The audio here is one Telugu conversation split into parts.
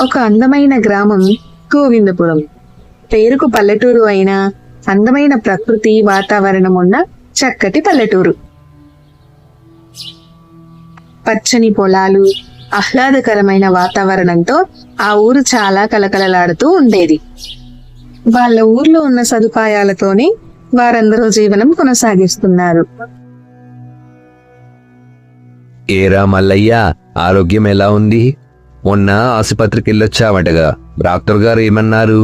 ఒక అందమైన గ్రామం గోవిందపురం. పేరుకు పల్లెటూరు అయినా అందమైన ప్రకృతి వాతావరణం ఉన్న చక్కటి పల్లెటూరు. పచ్చని పొలాలు, ఆహ్లాదకరమైన వాతావరణంతో ఆ ఊరు చాలా కలకలలాడుతూ ఉండేది. వాళ్ళ ఊర్లో ఉన్న సదుపాయాలతోనే వారందరూ జీవనం కొనసాగిస్తున్నారు. ఏరా మల్లయ్య, ఆరోగ్యం ఎలా ఉంది? మొన్న ఆసుపత్రికి వెళ్ళొచ్చావటగా, డాక్టర్ గారు ఏమన్నారు?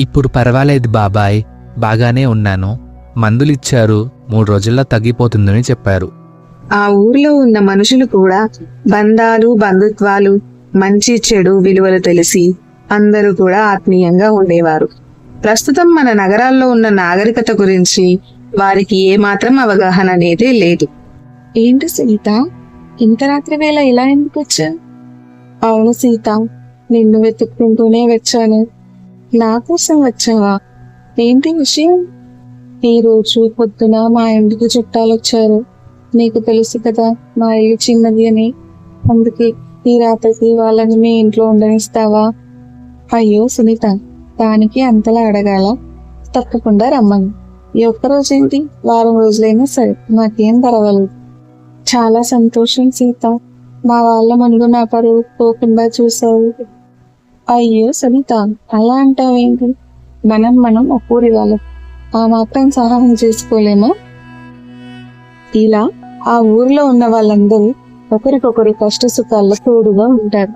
ఇప్పుడు పర్వాలేదు బాబాయ్, బాగానే ఉన్నాను. మందులిచ్చారు, 3 రోజుల్లో తగ్గిపోతుందని చెప్పారు. ఆ ఊర్లో ఉన్న మనుషులు కూడా బంధాలు, బంధుత్వాలు, మంచి చెడు విలువలు తెలిసి అందరూ కూడా ఆత్మీయంగా ఉండేవారు. ప్రస్తుతం మన నగరాల్లో ఉన్న నాగరికత గురించి వారికి ఏమాత్రం అవగాహన అనేది లేదు. ఏంటి సీత, ఇంత రాత్రి వేళ ఇలా ఎందుకు వచ్చా? అవును సీత, నిన్ను వెతుక్కుంటూనే వచ్చాను. నా కోసం వచ్చావా? ఏంటి విషయం? ఈ రోజు పొద్దున మా ఇంటికి చుట్టాలు వచ్చారు. నీకు తెలుసు కదా మా ఇల్లు చిన్నది అని. అందుకే ఈ రాత్రికి వాళ్ళని మీ ఇంట్లో ఉండనిస్తావా? అయ్యో సునీత, దానికి అంతలా అడగాల? తప్పకుండా రమ్మని. ఈ ఒక్కరోజు ఏంటి, వారం రోజులైనా సరే, నాకేం పర్వాలేదు. చాలా సంతోషం సీత, మా వాళ్ళ ముందు నా పరువు పోకుండా చూసావు. అయ్యో సునీత, అలా అంటావేంటి? మనం ఒక్కూరి వాళ్ళం, ఆ మాత్రం సహాయం చేసుకోలేమా? ఇలా ఆ ఊరిలో ఉన్న వాళ్ళందరూ ఒకరికొకరు కష్ట సుఖాల్లో తోడుగా ఉంటారు.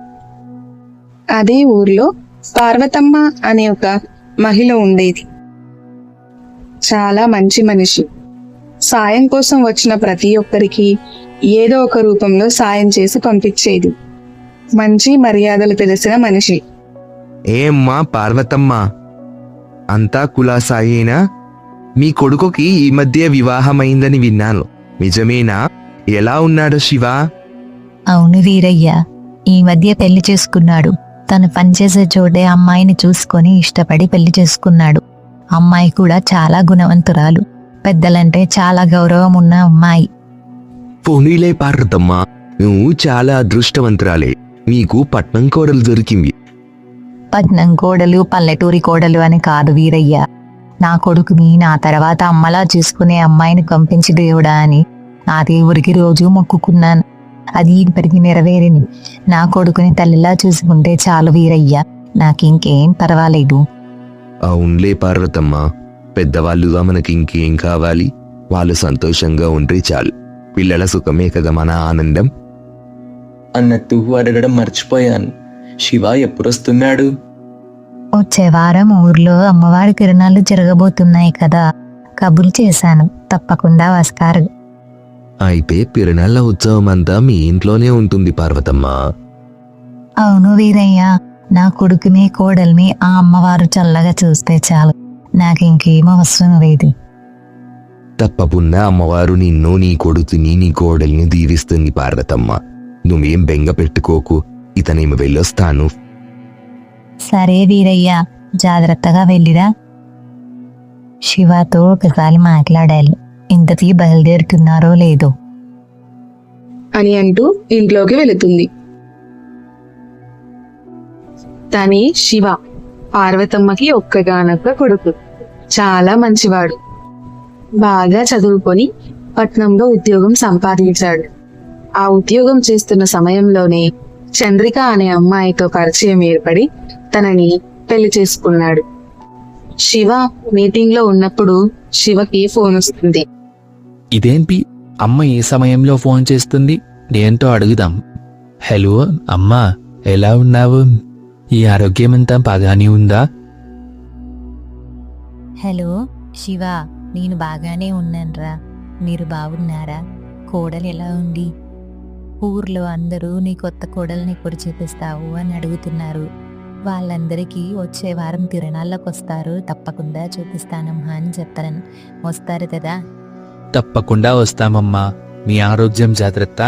అదే ఊర్లో పార్వతమ్మ అనే ఒక మహిళ ఉండేది. చాలా మంచి మనిషి. సాయం కోసం వచ్చిన ప్రతి ఒక్కరికి ఏదో ఒక రూపంలో సాయం చేసి పంపించేది. మంచి మర్యాదలు తెలిసిన మనిషి. ఏమ్మా పార్వతమ్మ, అంతా కులాసాయేనా? మీ కొడుకుకి ఈ మధ్య వివాహమైందని విన్నాను, నిజమేనా? ఎలా ఉన్నాడు శివ? అవును వీరయ్య, ఈ మధ్య పెళ్లి చేసుకున్నాడు. తను పనిచేసే చోటే అమ్మాయిని చూసుకొని ఇష్టపడి పెళ్లి చేసుకున్నాడు. అమ్మాయి కూడా చాలా గుణవంతురాలు, పెద్దలంటే చాలా గౌరవం ఉన్న అమ్మాయి. పోనీలే పార్వతమ్మ, నువ్వు చాలా అదృష్టవంతురాలే. నీకు పట్నం కోడలు దొరికింది. పట్నం కోడలు, పల్లెటూరి కోడలు అని కాదు వీరయ్య. నా కొడుకుని నా తర్వాత అమ్మలా చూసుకునే అమ్మాయిని పంపించి దేవుడా అని నా దేవుడికి రోజు మొక్కుకున్నాను. అది ఇప్పటికి నెరవేరింది. నా కొడుకుని తల్లిలా చూసుకుంటే చాలు వీరయ్య, నాకింకేం పర్వాలేదు. అవునులే పార్వతమ్మ, పెద్దవాళ్ళుగా మనకి ఇంకేం కావాలి? వాళ్ళు సంతోషంగా ఉంటే చాలు. పిల్లల సుఖమే కదా మన ఆనందం. అన్నట్టు అడగడం మర్చిపోయాను, శివ ఎప్పుడొస్తున్నాడు? వచ్చే వారం ఊర్లో అమ్మవారి తిరునాళ్ళు జరగబోతున్నాయి కదా, కబుర్లు చేశాను, తప్పకుండా వస్తారు. అయితే పిరణాళ్ళ ఉత్సవం అంతా మీ ఇంట్లోనే ఉంటుంది పార్వతమ్మ. అవును వీరయ్య, నా కొడుకుని కోడల్ని ఆ అమ్మవారు చల్లగా చూస్తే చాలు, నాకింకేం అవసరం లేదు. తప్పకుండా అమ్మవారు నిన్ను, నీ కొడుకుని, నీ కోడల్ని దీవిస్తుంది పార్వతమ్మ. నువ్వేం బెంగ పెట్టుకోకు, ఇతనేమి వెళ్ళొస్తాను. సరే వీరయ్య, జాగ్రత్తగా వెళ్ళిరా. శివతో ఒకసారి మాట్లాడాలి, ఇంతకీ బయలుదేరుతున్నారో లేదో అని అంటూ ఇంట్లోకి వెళుతుంది. తనే శివ, పార్వతమ్మకి ఒక్కగానొక్క కొడుకు. చాలా మంచివాడు. బాగా చదువుకొని పట్నంలో ఉద్యోగం సంపాదించాడు. ఆ ఉద్యోగం చేస్తున్న సమయంలోనే చంద్రిక అనే అమ్మాయితో పరిచయం ఏర్పడి తనని పెళ్లి చేసుకున్నాడు. శివ మీటింగ్ లో ఉన్నప్పుడు శివకి ఫోన్ వస్తుంది. ఇదేంటి, అమ్మ ఏ సమయంలో ఫోన్ చేస్తుంది? ఏంటో అడుగుదాం. హలో అమ్మా, ఎలా ఉన్నావు? ఈ ఆరోగ్యమంతా బాగానే ఉందా? హలో శివ, నేను బాగానే ఉన్నాన్రా, మీరు బాగున్నారా? కోడలు ఎలా ఉంది? ఊర్లో అందరూ నీ కొత్త కోడల్ని ఎప్పుడు చూపిస్తావు అని అడుగుతున్నారు. వాళ్ళందరికీ వచ్చే వారం తిరునాళ్ళకు వస్తారు, తప్పకుండా చూపిస్తానమ్మా అని చెప్పాను. వస్తారు కదా? తప్పకుండా వస్తామమ్మా, మీ ఆరోగ్యం జాగ్రత్త.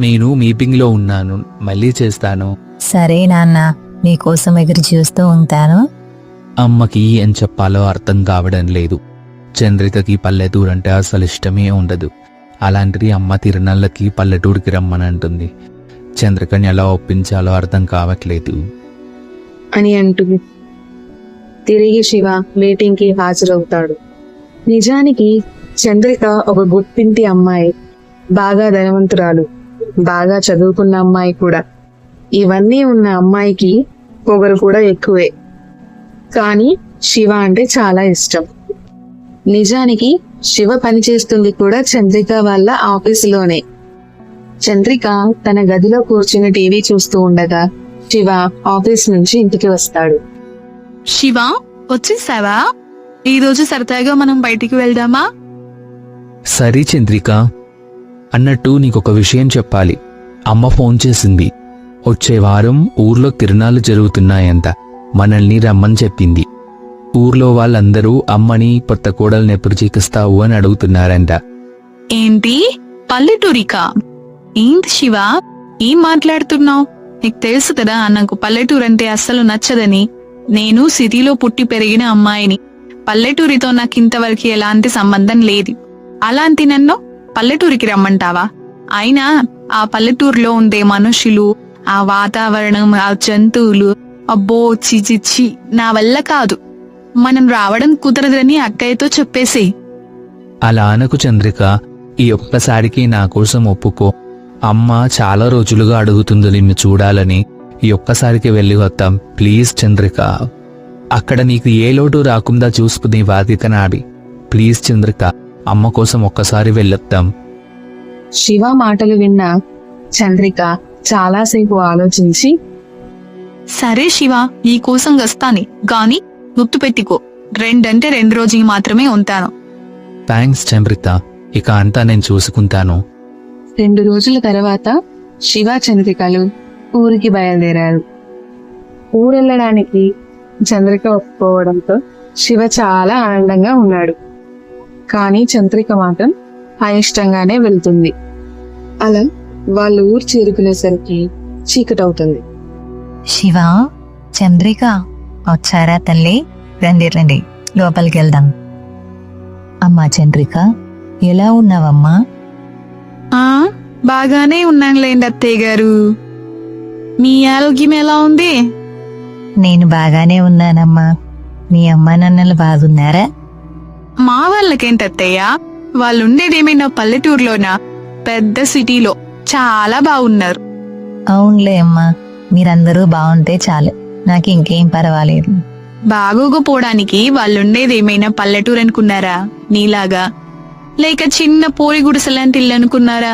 నేను మీటింగ్లో ఉన్నాను, మళ్ళీ చేస్తాను. సరే నాన్న, నీకోసం ఎదురు చూస్తూ ఉంటాను. అమ్మకి ఏం చెప్పాలో అర్థం కావడం లేదు. చంద్రికకి పల్లెటూరంటే అసలు ఇష్టమే ఉండదు. అలాంటిది అమ్మ తిరునాళ్ళకి పల్లెటూరికి రమ్మని అంటుంది. చంద్రికని ఎలా ఒప్పించాలో అర్థం కావట్లేదు. అని అంటూ తిరిగి శివ మీటింగ్కి హాజరవుతాడు. నిజానికి చంద్రిక ఒక గుప్పింటి అమ్మాయి, బాగా ధనవంతురాలు, బాగా చదువుకున్న అమ్మాయి కూడా. ఇవన్నీ ఉన్న అమ్మాయికి పొగరు కూడా ఎక్కువే. కానీ శివ అంటే చాలా ఇష్టం. నిజానికి శివ పనిచేస్తుంది కూడా చంద్రిక వాళ్ళ ఆఫీసులోనే. చంద్రిక తన గదిలో కూర్చుని టీవీ చూస్తూ ఉండగా శివ ఆఫీస్ నుంచి ఇంటికి వస్తాడు. శివ, వచ్చేసావా? ఈరోజు సరదాగా మనం బయటికి వెళ్దామా? సరే చంద్రిక, అన్నట్టు నీకొక విషయం చెప్పాలి. అమ్మ ఫోన్ చేసింది. వచ్చే వారం ఊర్లో తిరునాళ్ళు జరుగుతున్నాయంట. మనల్ని రమ్మని చెప్పింది. ఊర్లో వాళ్ళందరూ అమ్మని కొత్త కోడల్ని ఎప్పుడు చికిస్తావు అని అడుగుతున్నారంట. ఏంటి, పల్లెటూరికా? ఏంటి శివ, ఏం మాట్లాడుతున్నావు? నీకు తెలుసు కదా నాకు పల్లెటూరు అంటే అస్సలు నచ్చదని. నేను సిటీలో పుట్టి పెరిగిన అమ్మాయిని. పల్లెటూరితో నాకు ఇంతవరకు ఎలాంటి సంబంధం లేదు. అలాంటి నన్ను పల్లెటూరికి రమ్మంటావా? అయినా ఆ పల్లెటూరులో ఉండే మనుషులు, ఆ వాతావరణం, ఆ జంతువులు, అబ్బో చిచిచ్చి, నా వల్ల కాదు. మనం రావడం కుదరదని అక్కయ్యతో చెప్పేసి. అలా అనకు చంద్రిక, ఈ ఒక్కసారికి నా కోసం ఒప్పుకో. అమ్మ చాలా రోజులుగా అడుగుతుంది నిన్ను చూడాలని. ఈ ఒక్కసారికి వెళ్ళి వద్దాం ప్లీజ్ చంద్రిక. అక్కడ నీకు ఏ లోటు రాకుండా చూసుకునే బాధ్యత నాది. ప్లీజ్ చంద్రిక, అమ్మ కోసం ఒక్కసారి వెళ్ళొద్దాం. శివ మాటలు విన్న చంద్రిక చాలాసేపు ఆలోచించి, సరే శివ, ఈ కోసం వస్తాని, గాని గుర్తు పెట్టుకో, 2 అంటే 2 రోజులు మాత్రమే ఉంటాను. థ్యాంక్స్ చంద్రిక, ఇక అంతా నేను చూసుకుంటాను. 2 రోజుల తర్వాత శివ చంద్రికలు ఊరికి బయలుదేరారు. ఊరెళ్ళడానికి చంద్రిక ఒప్పుకోవడంతో శివ చాలా ఆనందంగా ఉన్నాడు. కానీ చంద్రిక మాత్రం అయిష్టంగానే వెళ్తుంది. అలా వాళ్ళు ఊరు చేరుకునేసరికి చీకటవుతుంది. శివ, చంద్రిక వచ్చారా తల్లి? రండి రండి, లోపలికి వెళ్దాం. అమ్మా చంద్రిక, ఎలా ఉన్నావమ్మా? ఆ బాగానే ఉన్నానులేండి అత్తయ్య గారు. మీ ఆరోగ్యం ఎలా ఉంది? నేను బాగానే ఉన్నానమ్మా. మీ అమ్మా నాన్నలు బాగున్నారా? మా వాళ్ళకేంటి అత్తయ్య, వాళ్ళు ఉండేదేమైనా పల్లెటూరులోనా, పెద్ద సిటీలో చాలా బాగున్నారు. అవునులే అమ్మా, మీరందరూ బాగుంటే చాలు, నాకు ఇంకేం పర్వాలేదు. బాగోకపోవడానికి వాళ్ళుండేదేమైనా పల్లెటూరు అనుకున్నారా నీలాగా? లేక చిన్న పోరి గుడిసెలాంటి ఇల్లు అనుకున్నారా?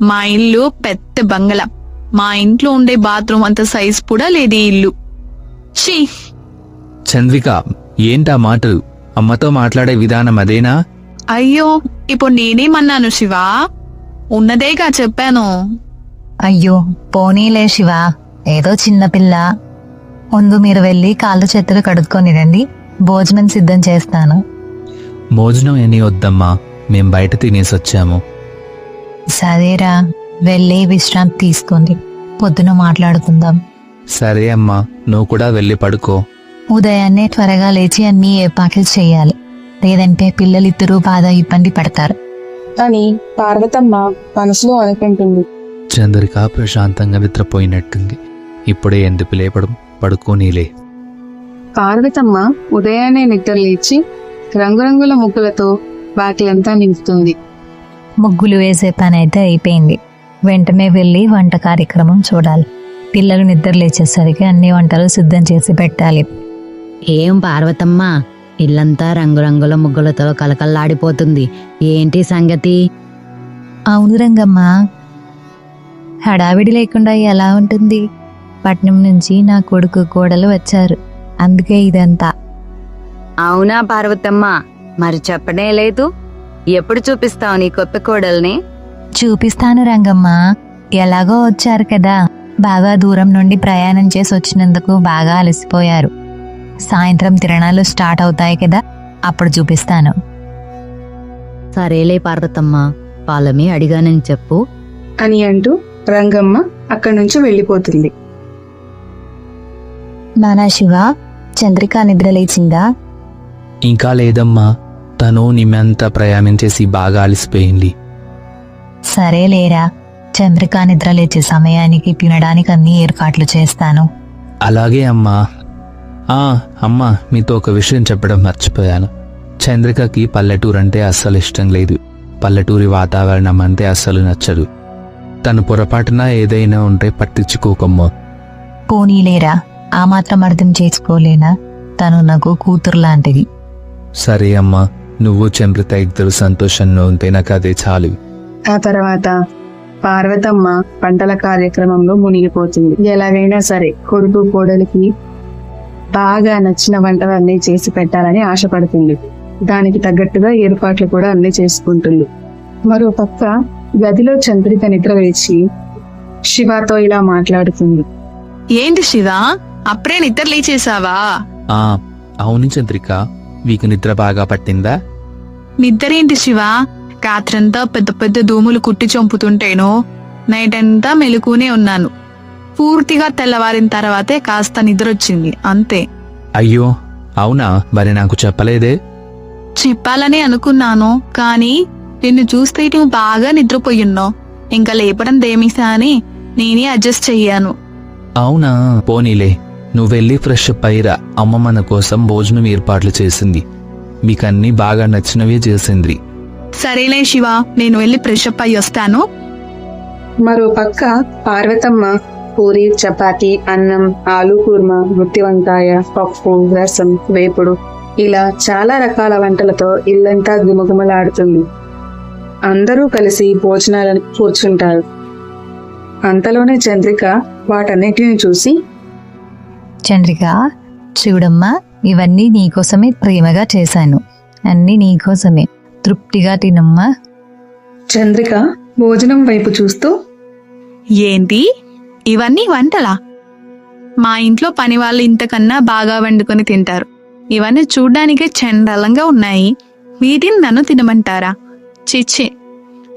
మా ఇల్లు పెద్ద బంగళా. మా ఇంట్లో ఉండే బాత్రూమ్ అంత సైజు కూడా లేదు ఈ ఇల్లు. ఛీ! చంద్రిక, ఏంటా మాటలు? అమ్మతో మాట్లాడే విధానం అదేనా? అయ్యో, ఇప్పుడు నేనేమన్నాను శివా? ఉన్నదేగా చెప్పాను. అయ్యో పోనీలే శివ, ఏదో చిన్నపిల్ల. ముందు మీరు వెళ్ళి కాళ్ళు చేతులు కడుక్కొని రండి, భోజనం సిద్ధం చేస్తాను. భోజనం ఏమీ వద్దమ్మా, మేం బయట తినేసొచ్చాము. సరేరా, వెళ్ళి విశ్రాంతి తీసుకోండి, పొద్దున మాట్లాడుకుందాం. సరే అమ్మా, నువ్వు కూడా వెళ్ళి పడుకో. ఉదయాన్నే త్వరగా లేచి అన్ని ఏర్పాట్లు చేయాలి, లేదంటే పిల్లలిద్దరూ బాగా ఇబ్బంది పడతారు. అని పార్వతమ్మ మనసులో అనుకుంటుంది. చంద్రిక ప్రశాంతంగా నిద్రపోయినట్టుంది. ఇప్పుడే ఎందుకు లేపడం, పడుకోనీలే. పార్వతమ్మ ఉదయాన్నే నిద్ర లేచి రంగురంగుల ముగ్గులతో వాకిలంతా నింపుతుంది. ముగ్గులు వేసే పని అయితే అయిపోయింది. వెంటనే వెళ్ళి వంట కార్యక్రమం చూడాలి. పిల్లలు నిద్ర లేచేసరికి అన్ని వంటలు సిద్ధం చేసి పెట్టాలి. ఏం పార్వతమ్మ, ఇల్లంతా రంగురంగుల ముగ్గులతో కలకల్లాడిపోతుంది. ఏంటి సంగతి? అవును రంగమ్మ, హడావిడి లేకుండా ఎలా ఉంటుంది? పట్నం నుంచి నా కొడుకు కోడలు వచ్చారు, అందుకే ఇదంతా. అవునా పార్వతమ్మ, మరి చెప్పనే లేదు. ఎప్పుడు చూపిస్తావు నీ కొత్త కోడల్ని? చూపిస్తాను రంగమ్మ, ఎలాగో వచ్చారు కదా, బాగా దూరం నుండి ప్రయాణం చేసి వచ్చినందుకు బాగా అలసిపోయారు. సాయంత్రం తిరణాలు స్టార్ట్ అవుతాయి కదా, అప్పుడు చూపిస్తాను. సరేలే పార్వతమ్మ, పాలమి అడిగానని చెప్పు. అని అంటూ రంగమ్మ అక్కడి నుంచి వెళ్ళిపోతుంది. నానా శివ, చంద్రిక నిద్ర లేచిందా? ఇంకా లేదమ్మా, తను నిమ్మంతా ప్రయాణం చేసి బాగా అలసిపోయింది. సరే లేరా, చంద్రిక నిద్ర లేచే సమయానికి తినడానికి అన్ని ఏర్పాట్లు చేస్తాను. అలాగే అమ్మా. అమ్మా, మీతో ఒక విషయం చెప్పడం మర్చిపోయాను. చంద్రికకి పల్లెటూరు అంటే అస్సలు ఇష్టం లేదు. పల్లెటూరి వాతావరణం అంటే అస్సలు నచ్చదు. తను పొరపాటున ఏదైనా ఉంటే పట్టించుకోకమ్మా. పోనీలేరా, ఆ మాత్రం అర్థం చేసుకోలేనా? తను నాకు కూతురు లాంటిది. సరే అమ్మా, నువ్వు చంద్రిక ఇద్దరు సంతోషంగా ఉంటే నాకు అదే చాలు. ఆ తర్వాత పార్వతమ్మ పంటల కార్యక్రమంలో మునిగిపోతుంది. ఎలాగైనా సరే కొడుకు కోడలికి బాగా నచ్చిన వంటలన్నీ చేసి పెట్టాలని ఆశపడుతుంది. దానికి తగ్గట్టుగా ఏర్పాట్లు కూడా అన్ని చేసుకుంటుంది. మరో పక్క గదిలో చంద్రిక నిద్ర వేసి శివతో ఇలా మాట్లాడుతుంది. ఏంటి శివ, అప్పుడే నిద్ర లేచేసావా? అవును చంద్రిక, మీకు నిద్ర బాగా పట్టిందా? నిద్రేంటి శివ, రాత్రంతా పెద్ద పెద్ద దోమలు కుట్టి చంపుతుంటేనో నైట్ అంతా మెలుకునే ఉన్నాను. పూర్తిగా తెల్లవారిన తర్వాతే కాస్త నిద్రొచ్చింది, అంతే. అయ్యో అవునా, మరి నాకు చెప్పలేదే? చెప్పాలని అనుకున్నాను, కానీ నిన్ను చూస్తే నువ్వు బాగా నిద్రపోయున్నావు. ఇంకా లేపడం దేమిసా అని నేనే అడ్జస్ట్ చెయ్యాను. అవునా, పోనీలే. నువ్వెళ్ళి ఫ్రెష్ అప్ అయ్యిరా. అమ్మ మన కోసం భోజనం ఏర్పాట్లు చేసింది. మీకన్నీ బాగా నచ్చినవే చేసింది. సరేలే శివ, నేను వెళ్ళి ఫ్రెష్ అప్ అయ్యి వస్తాను. మరో పక్క పార్వతమ్మ పూరి, చపాతి, అన్నం, ఆలు కూర్మ, గుత్తి వంకాయ, పప్పు, రసం, వేపుడు ఇలా చాలా రకాల వంటలతో ఇల్లంతా గుమగుమలాడుతుంది. అందరూ కలిసి భోజనాలను కూర్చుంటారు. అంతలోనే చంద్రిక వాటన్నిటిని చూసి, చంద్రిక, చూడమ్మా, ఇవన్నీ నీకోసమే ప్రేమగా చేశాను. అన్నీ నీకోసమే. తృప్తిగా తినమ్మా. చంద్రిక భోజనం వైపు చూస్తూ, ఏంటి ఇవన్నీ వంటలా? మా ఇంట్లో పని వాళ్ళు ఇంతకన్నా బాగా వండుకొని తింటారు. ఇవన్నీ చూడ్డానికే చండాలంగా ఉన్నాయి. వీటిని నన్ను తినమంటారా? చిచ్చి,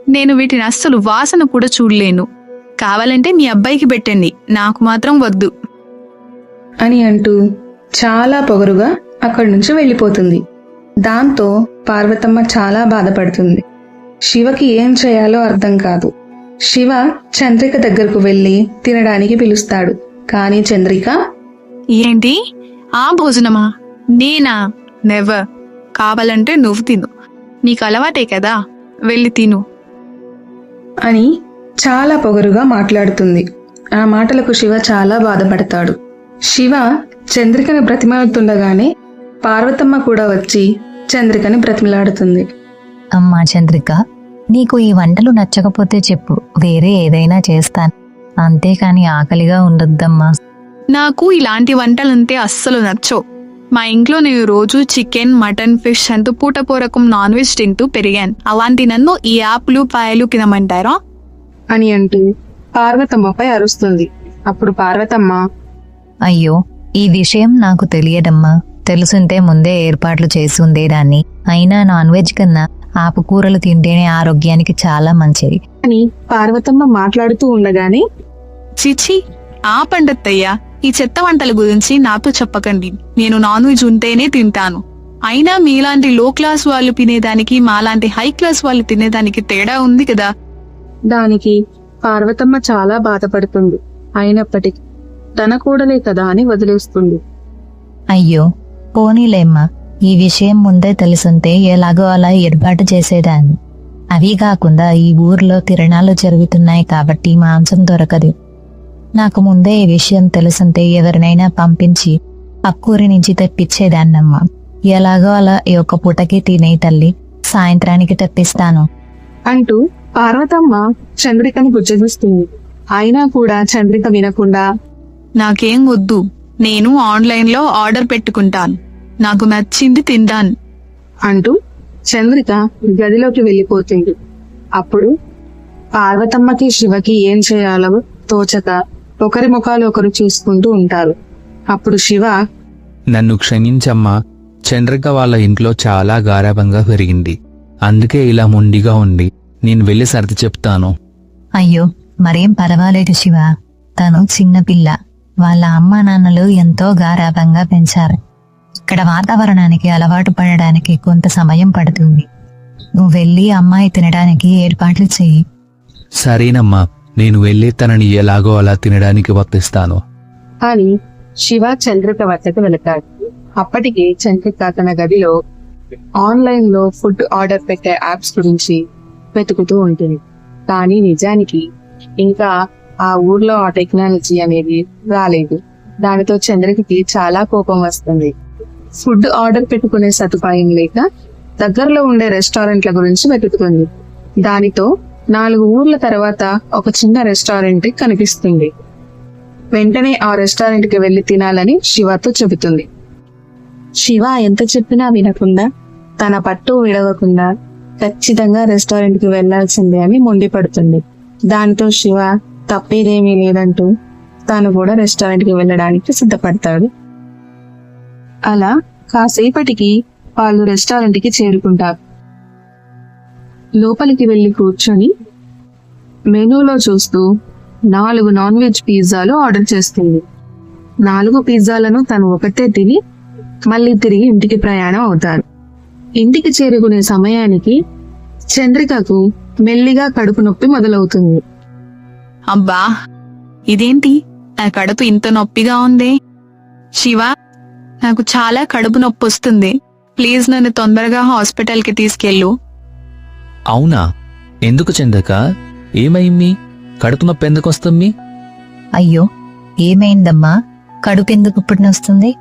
నేను వీటిని అస్సలు వాసన కూడా చూడలేను. కావాలంటే మీ అబ్బాయికి పెట్టండి, నాకు మాత్రం వద్దు అని అంటూ చాలా పొగరుగా అక్కడి నుంచి వెళ్ళిపోతుంది. దాంతో పార్వతమ్మ చాలా బాధపడుతుంది. శివకి ఏం చేయాలో అర్థం కాదు. శివ చంద్రిక దగ్గరకు వెళ్ళి తినడానికి పిలుస్తాడు. కానీ చంద్రిక, ఏంటి ఆ భోజనమా? నేనా? నెవర్. కావాలంటే నువ్వు తిను, నీకు అలవాటే కదా, వెళ్ళి తిను అని చాలా పొగరుగా మాట్లాడుతుంది. ఆ మాటలకు శివ చాలా బాధపడతాడు. శివ చంద్రికని బ్రతిమాలుతుండగానే పార్వతమ్మ కూడా వచ్చి చంద్రికని బ్రతిమలాడుతుంది. అమ్మా చంద్రిక, నీకు ఈ వంటలు నచ్చకపోతే చెప్పు, వేరే ఏదైనా చేస్తాను. అంతేకాని ఆకలిగా ఉండొద్దమ్మా. నాకు ఇలాంటి వంటలంటే అస్సలు నచ్చవు. మా ఇంట్లో నేను రోజు చికెన్, మటన్, ఫిష్ అంటూ పూటపూరకం నాన్ వెజ్ తింటూ పెరిగాను. అలాంటి నన్ను ఈ ఆపులు పాయలు తినమంటారా? అని అంటూ పార్వతమ్మపై అరుస్తుంది. అప్పుడు పార్వతమ్మ, అయ్యో, ఈ విషయం నాకు తెలియదమ్మా. తెలుసుంటే ముందే ఏర్పాట్లు చేసి ఉండేదాన్ని. అయినా నాన్ వెజ్ కన్నా ఆకుకూరలు తింటేనే ఆరోగ్యానికి చాలా మంచిది అని పార్వతమ్మ మాట్లాడుతూ ఉండగానే, చిచి, ఆ పండత్తయ్యా, ఈ చెత్త వంటల గురించి నాతో చెప్పకండి. నేను నాన్ వెజ్ ఉంటేనే తింటాను. అయినా మీలాంటి లో క్లాస్ వాళ్ళు తినేదానికి మాలాంటి హై క్లాస్ వాళ్ళు తినేదానికి తేడా ఉంది కదా. దానికి పార్వతమ్మ చాలా బాధపడుతుంది. అయినప్పటికీ తన కూడలే కదా అని వదిలేస్తుంది. అయ్యో, పోనీలేమ్మా. ఈ విషయం ముందే తెలుసుంటే ఎలాగో అలా ఏర్పాటు చేసేదాన్ని. అవి కాకుండా ఈ ఊర్లో తిరణాలు జరుగుతున్నాయి కాబట్టి మాంసం దొరకదు. నాకు ముందే ఈ విషయం తెలుసుంటే ఎవరినైనా పంపించి పక్కూరి నుంచి తెప్పించేదాన్నమ్మా. ఎలాగో అలా ఈ ఒక్క పూటకి తినే తల్లి, సాయంత్రానికి తెప్పిస్తాను అంటూ పార్వతమ్మ చంద్రికని బుజ్జగిస్తుంది. అయినా కూడా చంద్రిక వినకుండా, నాకేం వద్దు, నేను ఆన్లైన్లో ఆర్డర్ పెట్టుకుంటాను, నాకు నచ్చింది తింటాను అంటూ చంద్రిక గదిలోకి వెళ్ళిపోతుంది. అప్పుడు పార్వతమ్మకి శివకి ఏం చేయాలో తోచక ఒకరి ముఖాలు ఒకరు చూసుకుంటూ ఉంటారు. అప్పుడు శివ, నన్ను క్షమించమ్మా. చంద్రిక వాళ్ళ ఇంట్లో చాలా గారాబంగా పెరిగింది. అందుకే ఇలా మొండిగా ఉంది. నేను వెళ్ళి సర్ది చెప్తాను. అయ్యో, మరేం పర్వాలేదు శివ. తను చిన్నపిల్ల. వాళ్ళ అమ్మా నాన్నలు ఎంతో గారాబంగా పెంచారు. ఇక్కడ వాతావరణానికి అలవాటు పడడానికి కొంత సమయం పడుతుంది. నువ్వు వెళ్ళి అమ్మాయి తినడానికి ఏర్పాట్లు చెయ్యి. సరేనమ్మా, నేను వెళ్ళి తనని ఎలాగో అలా తినడానికి వప్పిస్తాను. అని శివ చంద్రిక వద్దకు వెళతాడు. అప్పటికి చంద్రిక తన గదిలో ఆన్లైన్ లో ఫుడ్ ఆర్డర్ పెట్టే యాప్స్ గురించి వెతుకుతూ ఉంటుంది. కానీ నిజానికి ఇంకా ఆ ఊర్లో ఆ టెక్నాలజీ అనేది రాలేదు. దానితో చంద్రికకి చాలా కోపం వస్తుంది. ఫుడ్ ఆర్డర్ పెట్టుకునే సదుపాయం లేక దగ్గరలో ఉండే రెస్టారెంట్ల గురించి వెతుకుతుంది. దానితో 4 ఊర్ల తర్వాత ఒక చిన్న రెస్టారెంట్ కనిపిస్తుంది. వెంటనే ఆ రెస్టారెంట్ కి వెళ్లి తినాలని శివతో చెబుతుంది. శివ ఎంత చెప్పినా వినకుండా తన పట్టు విడవకుండా ఖచ్చితంగా రెస్టారెంట్ కి వెళ్లాల్సిందే అని మొండిపడుతుంది. దానితో శివ తప్పేదేమీ లేదంటూ తాను కూడా రెస్టారెంట్ కి వెళ్ళడానికి సిద్ధపడతాడు. అలా కాసేపటికి వాళ్ళు రెస్టారెంట్ కి చేరుకుంటారు. లోపలికి వెళ్లి కూర్చొని మెనూలో చూస్తూ 4 నాన్ వెజ్ పిజ్జాలు ఆర్డర్ చేస్తుంది. 4 పిజ్జాలను తను ఒకటే తిని మళ్ళీ తిరిగి ఇంటికి ప్రయాణం అవుతారు. ఇంటికి చేరుకునే సమయానికి చంద్రికకు మెల్లిగా కడుపు నొప్పి మొదలవుతుంది. అబ్బా ఇదేంటి నా కడుపు ఇంత నొప్పిగా ఉంది. శివ, నాకు చాలా కడుపు నొప్పి వస్తుంది. ప్లీజ్ నన్ను తొందరగా హాస్పిటల్కి తీసుకెళ్ళు. అవునా? ఎందుకు చంద్రిక? ఏమైంది? కడుపు నొప్పి ఎందుకు వస్తుంది? అయ్యో, ఏమైందమ్మా? కడుపెందుకు ఇప్పుడు నొస్తుంది?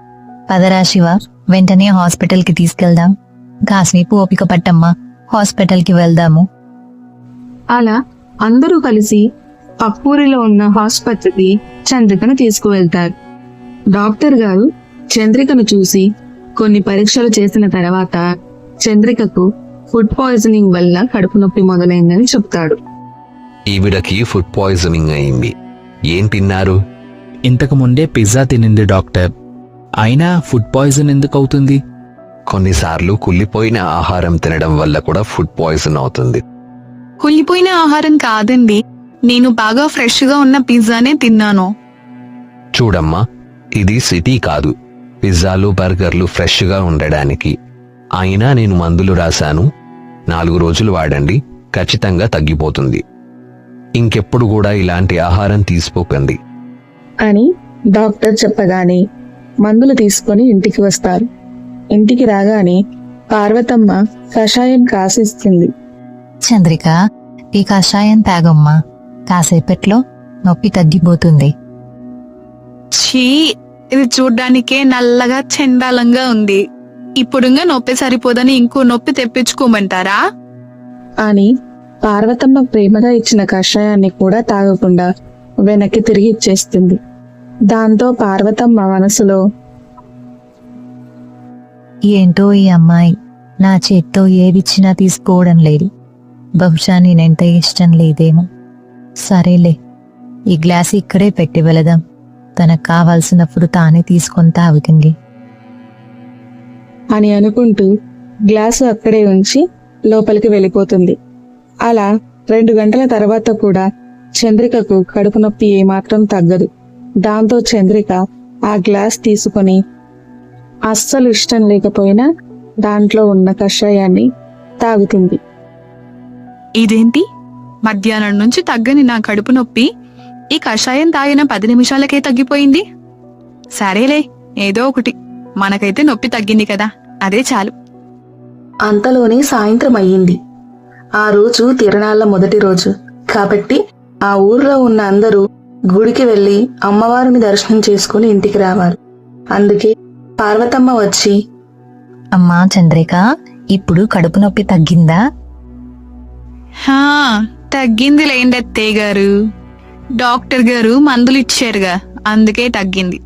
పదరా శివ, వెంటనే హాస్పిటల్కి తీసుకెళ్దాం. కాసేపు ఓపిక పట్టమ్మా, హాస్పిటల్కి వెళ్దాము. అలా అందరూ కలిసి పక్కూరిలో ఉన్న ఆసుపత్రికి చంద్రికను తీసుకువెళ్తారు. డాక్టర్ గారు చంద్రికను చూసి కొన్ని పరీక్షలు చేసిన తర్వాత చంద్రికకు ఫుడ్ పాయిజనింగ్ వల్ల కడుపు నొప్పి మొదలైందని చెప్తాడు. ఈవిడకి ఫుడ్ పాయిజనింగ్ అయింది. ఏం తిన్నారు? ఇంతకు ముందే పిజ్జా తినింది డాక్టర్. అయినా ఫుడ్ పాయిజన్ ఎందుకు అవుతుంది? కొన్నిసార్లు కుళ్ళిపోయిన ఆహారం తినడం వల్ల కూడా ఫుడ్ పాయిజన్ అవుతుంది. కుళ్ళిపోయిన ఆహారం కాదండి, నేను బాగా ఫ్రెష్ గా ఉన్న పిజ్జానే తిన్నాను. చూడమ్మా, ఇది సిటీ కాదు. పిజ్జాలు బర్గర్లు ఫ్రెష్ గా ఉండడానికి. అయినా నేను మందులు రాశాను. 4 రోజులు వాడండి, ఖచ్చితంగా తగ్గిపోతుంది. ఇంకెప్పుడు కూడా ఇలాంటి ఆహారం తీసుకోకండి అని డాక్టర్ చెప్పగానే మందులు తీసుకొని ఇంటికి వస్తారు. ఇంటికి రాగానే పార్వతమ్మ కషాయం కాసిస్తుంది. చంద్రిక, ఈ కషాయం తాగమ్మా, కాసేపట్లో నొప్పి తగ్గిపోతుంది. ఛీ, ఇది చూడ్డానికే నల్లగా చండాలంగా ఉంది. ఇప్పుడుగా నొప్పి సరిపోదని ఇంకో నొప్పి తెప్పించుకోమంటారా? అని పార్వతమ్మ ప్రేమగా ఇచ్చిన కషాయాన్ని కూడా తాగకుండా వెనక్కి తిరిగి ఇచ్చేస్తుంది. దాంతో పార్వతమ్మ మనసులో, ఏంటో ఈ అమ్మాయి నా చేత్తో ఏవిచ్చినా తీసుకోవడం లేదు. బహుశా నేనంటే ఇష్టం లేదేమో. సరేలే, ఈ గ్లాస్ ఇక్కడే పెట్టి వెళదాం. తనకు కావాల్సినప్పుడు తానే తీసుకొని తాగుతుంది అని అనుకుంటూ గ్లాసు అక్కడే ఉంచి లోపలికి వెళ్ళిపోతుంది. అలా 2 గంటల తర్వాత కూడా చంద్రికకు కడుపు నొప్పి ఏమాత్రం తగ్గదు. దాంతో చంద్రిక ఆ గ్లాస్ తీసుకొని అస్సలు ఇష్టం లేకపోయినా దాంట్లో ఉన్న కషాయాన్ని తాగుతుంది. ఇదేంటి, మధ్యాహ్నం నుంచి తగ్గని నా కడుపు నొప్పి ఈ కషాయం తాగిన 10 నిమిషాలకే తగ్గిపోయింది. సరేలే, ఏదో ఒకటి, మనకైతే నొప్పి తగ్గింది కదా, అదే చాలు. అంతలోనే సాయంత్రం అయ్యింది. ఆ రోజు తిరణాళ్ల మొదటి రోజు కాబట్టి ఆ ఊర్లో ఉన్న అందరూ గుడికి వెళ్లి అమ్మవారిని దర్శనం చేసుకుని ఇంటికి రావాలి. అందుకే పార్వతమ్మ వచ్చి, అమ్మా చంద్రిక, ఇప్పుడు కడుపు నొప్పి తగ్గిందా? హా, తగ్గింది లేండి అత్తయ్య గారు. డాక్టర్ గారు మందులు ఇచ్చారుగా, అందుకే తగ్గింది.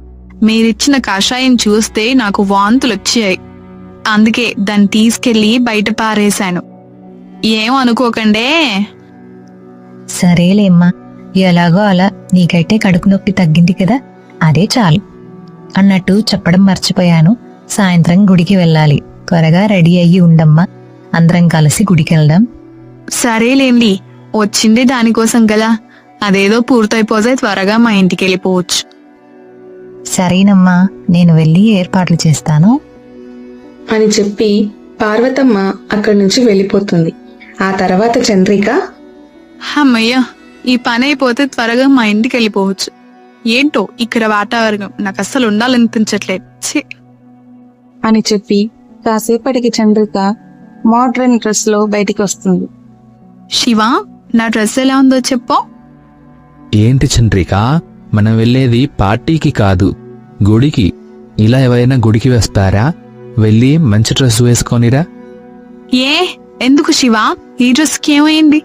మీరిచ్చిన కషాయం చూస్తే నాకు వాంతులు వచ్చాయి. అందుకే దాన్ని తీసుకెళ్లి బయట పారేశాను. ఏం అనుకోకండే. సరేలేమ్మా, ఎలాగో అలా నీకైతే కడుపు నొప్పి తగ్గింది కదా, అదే చాలు. అన్నట్టు చెప్పడం మర్చిపోయాను, సాయంత్రం గుడికి వెళ్ళాలి. త్వరగా రెడీ అయ్యి ఉండమ్మా, అందరం కలిసి గుడికి వెళ్దాం. సరేలేండి, వచ్చింది దానికోసం కదా, అదేదో పూర్తయిపోతే త్వరగా మా ఇంటికి వెళ్ళిపోవచ్చు. సరేనమ్మా, నేను వెళ్ళి ఏర్పాట్లు చేస్తాను అని చెప్పి పార్వతమ్మ అక్కడి నుంచి వెళ్ళిపోతుంది. ఆ తర్వాత చంద్రిక, అమ్మయ్య, ఈ పని అయిపోతే త్వరగా మా ఇంటికి వెళ్ళిపోవచ్చు. ఏంటో ఇక్కడ వాతావరణం నాకు అస్సలు ఉండాలనిపించట్లేదు. ఛీ. అని చెప్పి కాసేపటికి చంద్రిక మోడ్రన్ డ్రెస్ లో బయటికి వస్తుంది. శివ, నా డ్రెస్ ఎలా ఉందో చెప్పు. ఏంటి చంద్రిక, మనం వెళ్ళేది పార్టీకి కాదు, గుడికి. ఇలా ఎవరైనా గుడికి వస్తారా? వెళ్ళి మంచి డ్రెస్ వేసుకొనిరా. ఏ ఎందుకు శివ, ఈ డ్రెస్కి ఏమైంది?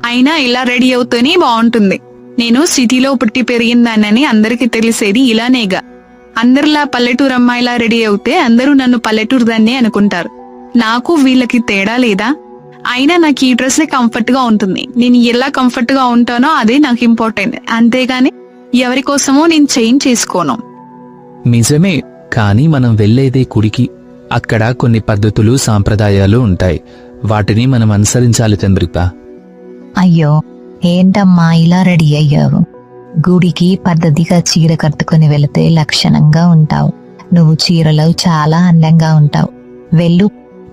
అయినా ఇలా రెడీ అవుతూనే బాగుంటుంది. నేను సిటీలో పుట్టి పెరిగిందానని అందరికీ తెలిసేది ఇలానేగా. అందరిలా పల్లెటూరు అమ్మాయిలా రెడీ అవుతే అందరూ నన్ను పల్లెటూరు దాన్నే అనుకుంటారు. నాకు వీళ్ళకి తేడా లేదా? అయినా నాకు ఈ డ్రెస్ కంఫర్ట్ గా ఉంటుంది. నేను ఎలా కంఫర్ట్ గా ఉంటానో అదే నాకు ఇంపార్టెంట్. అంతేగాని ఎవరి కోసమో నేను చేంజ్ చేసుకోను. నిజమే, కానీ మనం వెళ్ళేదే గుడికి. అక్కడ కొన్ని పద్ధతులు సాంప్రదాయాలు ఉంటాయి, వాటిని మనం అనుసరించాలి చంద్రిక. అయ్యో, ఏంటమ్మా ఇలా రెడీ అయ్యావు? గుడికి పద్ధతిగా చీర కట్టుకుని వెళితే లక్షణంగా ఉంటావు. నువ్వు చీరలో చాలా అందంగా ఉంటావు.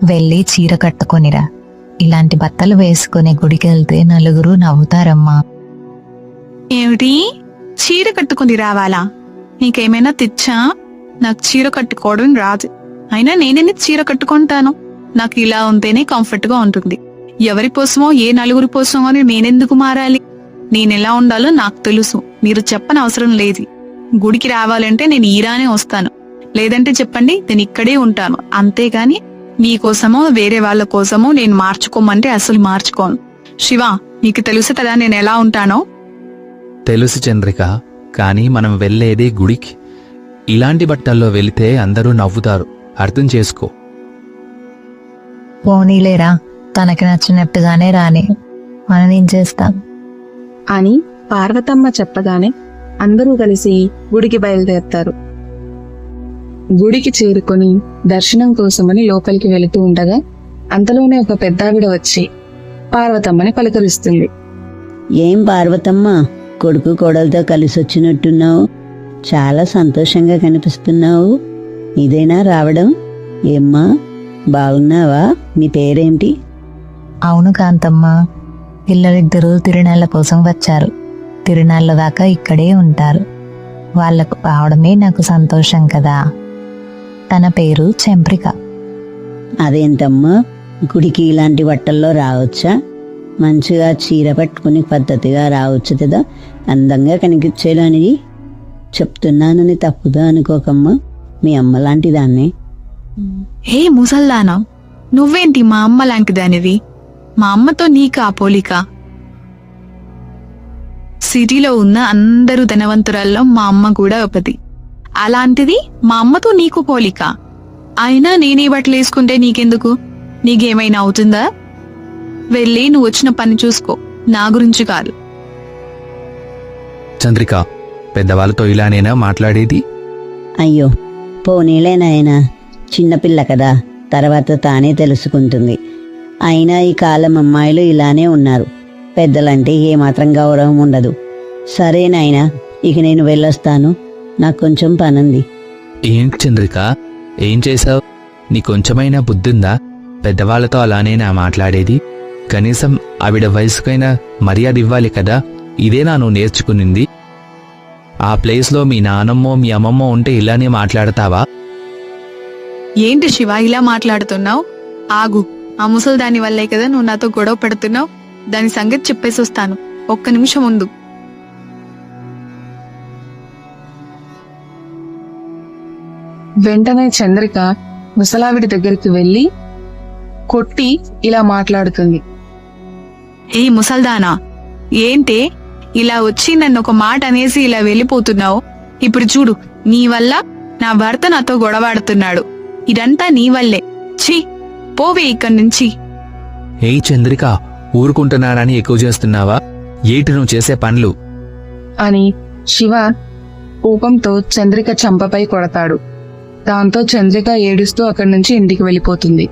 వెళ్ళి చీర కట్టుకొనిరా. ఇలాంటి బట్టలు వేసుకుని గుడికి వెళ్తే నలుగురు నవ్వుతారమ్మా. ఏమిటి, చీర కట్టుకుని రావాలా? నీకేమైనా తెచ్చా? నాకు చీర కట్టుకోవడం రాదు. అయినా నేనే చీర కట్టుకుంటాను. నాకు ఇలా ఉంటేనే కంఫర్ట్ గా ఉంటుంది. ఎవరి కోసమో ఏ నలుగురి కోసమో అని నేనెందుకు మారాలి? నేనెలా ఉండాలో నాకు తెలుసు. మీరు చెప్పని అవసరం లేదు. గుడికి రావాలంటే నేను ఈరానే వస్తాను, లేదంటే చెప్పండి, నేను ఇక్కడే ఉంటాను. అంతేగాని మీకోసమో వేరే వాళ్ళ కోసమో నేను మార్చుకోమంటే అసలు మార్చుకోను. శివ, నీకు తెలుసు కదా నేను ఎలా ఉంటానో. తెలుసు చంద్రిక, కానీ మనం వెళ్ళేదే గుడికి. ఇలాంటి బట్టల్లో వెళితే అందరూ నవ్వుతారు, అర్థం చేసుకో. పోనీలేరా, తనకి నచ్చినట్టుగానే రాని, మనం ఏం చేస్తాం అని పార్వతమ్మ చెప్పగానే అందరూ కలిసి గుడికి బయలుదేరుతారు. గుడికి చేరుకొని దర్శనం కోసమని లోపలికి వెళుతూ ఉండగా అంతలోనే ఒక పెద్దావిడ వచ్చి పార్వతమ్మని పలకరిస్తుంది. ఏం పార్వతమ్మ, కొడుకు కోడలతో కలిసి వచ్చినట్టున్నావు. చాలా సంతోషంగా కనిపిస్తున్నావు. ఇదేనా రావడం? ఏమ్మా, బాగున్నావా? నీ పేరేంటి? అవును కాంతమ్మ, పిల్లలిద్దరూ తిరునాళ్ళ కోసం వచ్చారు. తిరునాళ్ళ దాకా ఇక్కడే ఉంటారు. వాళ్లకు రావడమే నాకు సంతోషం కదా. తన పేరు చంద్రిక. అదేంటమ్మా, గుడికి ఇలాంటి బట్టల్లో రావచ్చా? మంచిగా చీర పట్టుకుని పద్ధతిగా రావచ్చు కదా, అందంగా కనిపించేలానిది. చెప్తున్నానని తప్పుగా అనుకోకమ్మా, మీ అమ్మ లాంటి దాన్ని. హే ముసల్దానా, నువ్వేంటి మా అమ్మ లాంటిదానివి? మా అమ్మతో నీకు ఆ పోలిక? సిటీలో ఉన్న అందరూ ధనవంతురాల్లో మా అమ్మ కూడా ఒకటి. అలాంటిది మా అమ్మతో నీకు పోలిక? అయినా నేనే బట్టలు వేసుకుంటే నీకెందుకు? నీకేమైనా అవుతుందా? వెళ్ళి నువ్వు వచ్చిన పని చూసుకో, నా గురించి కాదు. చంద్రిక, పెద్దవాళ్ళతో ఇలానేనా మాట్లాడేది? అయ్యో, పోనీలే నాయనా, చిన్నపిల్ల కదా, తర్వాత తానే తెలుసుకుంటుంది. అయినా ఈ కాలం అమ్మాయిలు ఇలానే ఉన్నారు. పెద్దలంటే ఏమాత్రం గౌరవం ఉండదు. సరే నాయనా, ఇక నేను వెళ్ళొస్తాను. నాకు కొంచెం పనుంది. ఏంటి చంద్రిక, ఏం చేశావు? నీ కొంచెమైనా బుద్ధుందా? పెద్దవాళ్ళతో అలానేనా మాట్లాడేది? కనీసం ఆవిడ వయసుకైనా మర్యాద ఇవ్వాలి కదా. ఇదేనా నువ్వు నేర్చుకునింది? ఆ ప్లేస్లో మీ నానమ్మో మీ అమ్మమ్మో ఉంటే ఇలానే మాట్లాడతావా? ఏంటి శివ ఇలా మాట్లాడుతున్నావు? ఆగు, ఆ ముసల్దాని వల్లే కదా నువ్వు నాతో గొడవ పెడుతున్నావు. దాని సంగతి చెప్పేసి వస్తాను, ఒక్క నిమిషం ఉండు. వెంటనే చంద్రిక ముసలావిడి దగ్గరికి వెళ్లి కొట్టి ఇలా మాట్లాడుతుంది. ఏ ముసల్దానా, ఏంటే ఇలా వచ్చి నన్ను ఒక మాట అనేసి ఇలా వెళ్ళిపోతున్నావు? ఇప్పుడు చూడు, నీ వల్ల నా భర్త నాతో గొడవాడుతున్నాడు. ఇదంతా నీ వల్లే. ఛీ, పోవే ఇక్కడి నుంచి. ఏ చంద్రిక, ఊరుకుంటున్నానని ఎక్కువ చేస్తున్నావా? ఏటి నువ్వు చేసే పనులు? అని శివ కోపంతో చంద్రిక చంపపై కొడతాడు. దాంతో చంద్రిక ఏడుస్తూ అక్కడి నుంచి ఇంటికి వెళ్ళిపోతుంది.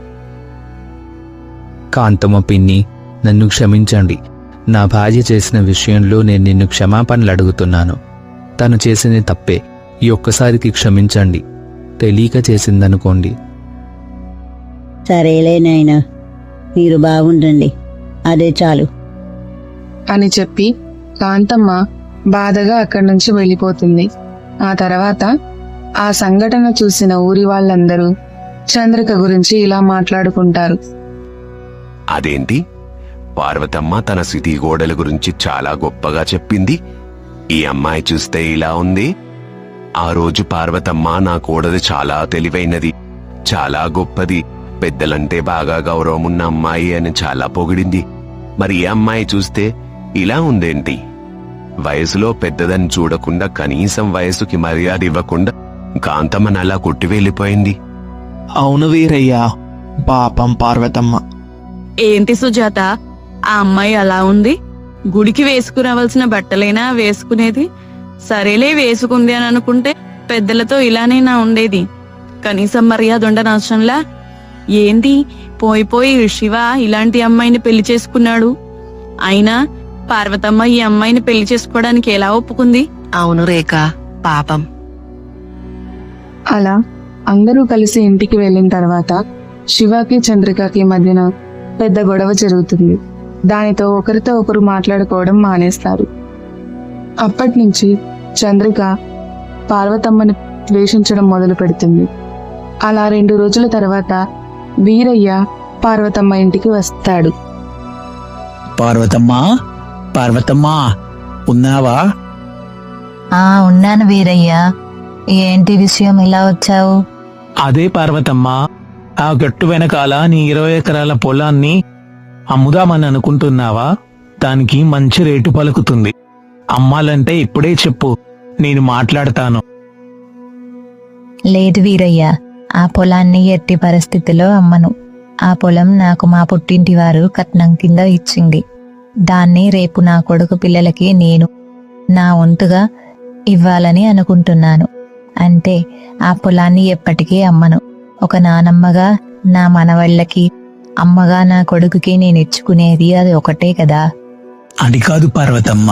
కాంతమ్మ పిన్ని, నన్ను క్షమించండి. నా భార్య చేసిన విషయంలో నేను నిన్ను క్షమాపణలు అడుగుతున్నాను. తను చేసింది తప్పే. ఈ ఒక్కసారికి క్షమించండి. తెలియక చేసిందనుకోండి. సరేలే నాయనా, మీరు బాగుండండి, అదే చాలు. అని చెప్పి కాంతమ్మ బాధగా అక్కడి నుంచి వెళ్ళిపోతుంది. ఆ తర్వాత ఆ సంఘటన చూసిన ఊరి వాళ్ళందరూ చంద్రిక గురించి ఇలా మాట్లాడుకుంటారు. అదేంటి, పార్వతమ్మ తన సిటీ గోడల గురించి చాలా గొప్పగా చెప్పింది. ఈ అమ్మాయి చూస్తే ఇలా ఉంది. ఆ రోజు పార్వతమ్మ నా కోడలు చాలా తెలివైనది, చాలా గొప్పది, పెద్దలంటే బాగా గౌరవం ఉన్న అమ్మాయి అని చాలా పొగిడింది. మరి ఈ అమ్మాయి చూస్తే ఇలా ఉందేంటి? వయసులో పెద్దదని చూడకుండా కనీసం వయసుకి మర్యాద ఇవ్వకుండా కాంతమ్మని అలా కొట్టి వెళ్ళిపోయింది. అవును వీరయ్యా, పాపం పార్వతమ్మ. ఏంటి సుజాత, ఆ అమ్మాయి అలా ఉంది? గుడికి వేసుకురావాల్సిన బట్టలైనా వేసుకునేది. సరేలే వేసుకుంది అని అనుకుంటే పెద్దలతో ఇలానైనా ఉండేది. కనీసం మర్యాద ఉండనవసరంలా. ఏంటి పోయి శివ ఇలాంటి అమ్మాయిని పెళ్లి చేసుకున్నాడు? అయినా పార్వతమ్మ ఈ అమ్మాయిని పెళ్లి చేసుకోవడానికి ఎలా ఒప్పుకుంది? అవును రేఖ, పాపం. అలా అందరూ కలిసి ఇంటికి వెళ్ళిన తర్వాత శివకి చంద్రికకి మధ్యన పెద్ద గొడవ జరుగుతుంది. దానితో ఒకరితో ఒకరు మాట్లాడుకోవడం మానేస్తారు. అప్పటి నుంచి చంద్రిక పార్వతమ్మని ద్వేషించడం మొదలు పెడుతుంది. అలా 2 రోజుల తర్వాత వీరయ్య పార్వతమ్మ ఇంటికి వస్తాడు. పార్వతమ్మా, పార్వతమ్మా, ఉన్నావా? ఉన్నాను వీరయ్య. ఏంటి విషయం, ఇలా వచ్చావు? అదే పార్వతమ్మా, ఆ గట్టు వెనకాల నీ 20 ఎకరాల పొలాన్ని అమ్ముదామని అనుకుంటున్నావా? దానికి మంచి రేటు పలుకుతుంది. అమ్మాలంటే ఇప్పుడే చెప్పు, నేను మాట్లాడతాను. లేదు వీరయ్య, ఆ పొలాన్ని ఎట్టి పరిస్థితిలో అమ్మను. ఆ పొలం నాకు మా పుట్టింటి వారు కట్నం కింద ఇచ్చింది. దాన్ని రేపు నా కొడుకు పిల్లలకి నేను నా వంతుగా ఇవ్వాలని అనుకుంటున్నాను. అంటే ఆ పొలాన్ని ఎప్పటికీ అమ్మను. ఒక నానమ్మగా నా మనవళ్ళకి, అమ్మగా నా కొడుకుకి నేను ఇచ్చుకునేది అది ఒకటే కదా. అది కాదు పార్వతమ్మ,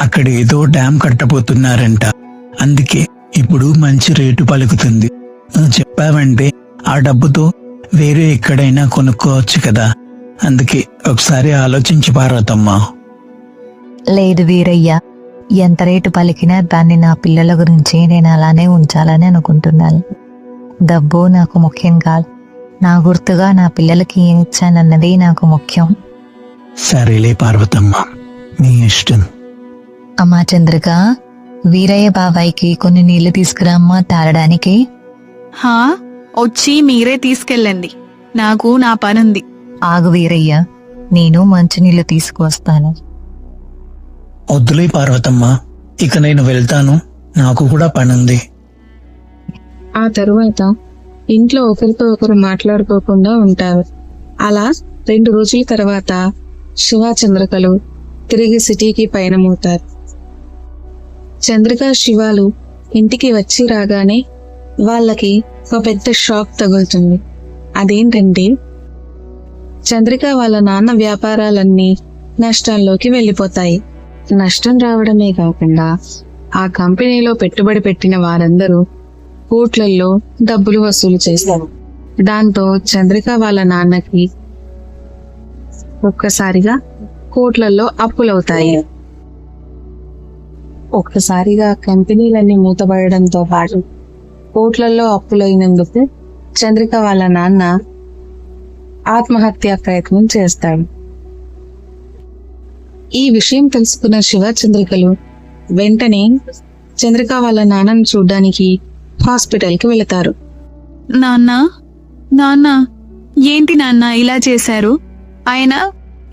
అక్కడ ఏదో డ్యామ్ కట్టబోతున్నారంట. అందుకే ఇప్పుడు మంచి రేటు పలుకుతుంది. నువ్వు చెప్పావంటే ఆ డబ్బుతో వేరే ఎక్కడైనా కొనుక్కోవచ్చు కదా. అందుకే ఒకసారి ఆలోచించి పార్వతమ్మ. లేదు వీరయ్య, ఎంత రేటు పలికినా దాన్ని నా పిల్లల గురించి నేను అలానే ఉంచాలని అనుకుంటున్నాను. డబ్బు నాకు ముఖ్యం కాదు. నా గుర్తుగా నా పిల్లలకి ఏం ఇచ్చానన్నది నాకు ముఖ్యం. సరేలే పార్వతమ్మ, నీ ఇష్టం. అమ్మా చంద్రిక, వీరయ్య బాబాయ్కి కొన్ని నీళ్లు తీసుకురామ్మా తాగడానికి. హా, వచ్చి మీరే తీసుకెళ్ళండి, నాకు నా పనుంది. ఆగు వీరయ్య, నేను మంచినీళ్లు తీసుకువస్తాను. వద్దులే పార్వతమ్మ, ఇక నేను వెళ్తాను, నాకు కూడా పనుంది. ఆ తరువాత ఇంట్లో ఒకరితో ఒకరు మాట్లాడుకోకుండా ఉంటారు. అలా 2 రోజుల తర్వాత శివ చంద్రికలు తిరిగి సిటీకి పయనమవుతారు. చంద్రిక శివాలు ఇంటికి వచ్చి రాగానే వాళ్ళకి ఒక పెద్ద షాక్ తగులుతుంది. అదేంటంటే చంద్రిక వాళ్ళ నాన్న వ్యాపారాలన్నీ నష్టాల్లోకి వెళ్ళిపోతాయి. నష్టం రావడమే కాకుండా ఆ కంపెనీలో పెట్టుబడి పెట్టిన వారందరూ కోట్లల్లో డబ్బులు వసూలు చేస్తారు. దాంతో చంద్రిక వాళ్ళ నాన్నకి ఒక్కసారిగా కోట్లల్లో అప్పులవుతాయి. ఒక్కసారిగా కంపెనీలన్నీ మూతపడడంతో పాటు కోట్లల్లో అప్పులైనందుకు చంద్రిక వాళ్ళ నాన్న ఆత్మహత్యా ప్రయత్నం చేస్తాడు. ఈ విషయం తెలుసుకున్న శివ చంద్రికలు వెంటనే చంద్రిక వాళ్ళ నాన్నను చూడ్డానికి హాస్పిటల్కి వెళతారు. నాన్న, ఏంటి నాన్న ఇలా చేశారు? ఆయన